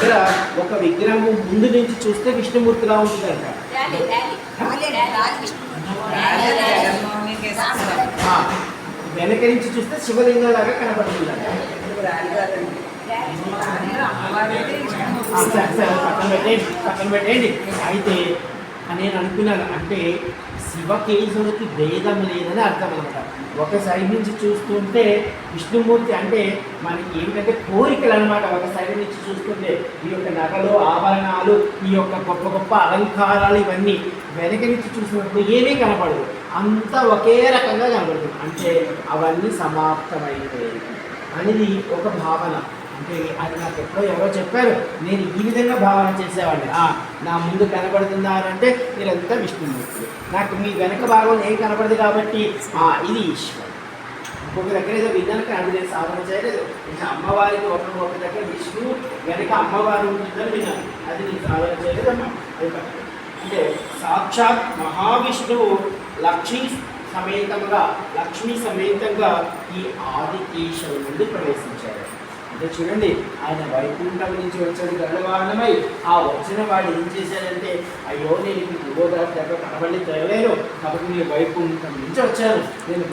దగ్గర ఒక విగ్రహం ముందు నుంచి చూస్తే విష్ణుమూర్తిలా ఉంటుందంట. వెనక నుంచి చూస్తే శివలింగంలాగా కనబడుతుందంట. పక్కన పెట్టేయండి. అయితే నేను అనుకున్నాను, అంటే శివకేశవుడికి భేదం లేదని అర్థం అనమాట. ఒక సైడ్ నుంచి చూస్తుంటే విష్ణుమూర్తి అంటే మనకి ఏమిటంటే కోరికలు అనమాట. ఒక సైడ్ నుంచి చూస్తుంటే ఈ యొక్క నగలు, ఆభరణాలు, ఈ యొక్క గొప్ప గొప్ప అలంకారాలు ఇవన్నీ వెనక నుంచి చూసినప్పుడు ఏమీ కనపడదు, అంతా ఒకే రకంగా కనపడుతుంది. అంటే అవన్నీ సమాప్తమైపోయాయి అనేది ఒక భావన. అంటే అది నాకు ఎప్పుడో ఎవరో చెప్పారు, నేను ఈ విధంగా భావన చేసేవాడిని. నా ముందు కనబడుతున్నారంటే మీరంతా విష్ణుమూర్తులు, నాకు మీ వెనక భాగం ఏం కనపడదు కాబట్టి ఇది ఈశ్వరుడు. ఇంకొక దగ్గర ఏదో విన్నాను కానీ అది నేను సాధన చేయలేదు. ఇంకా అమ్మవారికి ఒక దగ్గర విష్ణు వెనక అమ్మవారు ఉంటుందని విన్నాను, అది నేను సాధన చేయలేదమ్మా. అంటే సాక్షాత్ మహావిష్ణువు లక్ష్మీ సమేతంగా ఈ ఆదికేశవుడి నుండి ప్రవేశించారు. అంటే చూడండి, ఆయన వైకుంఠం నుంచి వచ్చాడు గరుడవాహనమై. ఆ వచ్చిన వాడు ఏం చేశాడంటే, అయ్యో నేను గోదావరి దగ్గర కనబడి తిరగలేను కాబట్టి నేను వైకుంఠం నుంచి వచ్చాను, నేను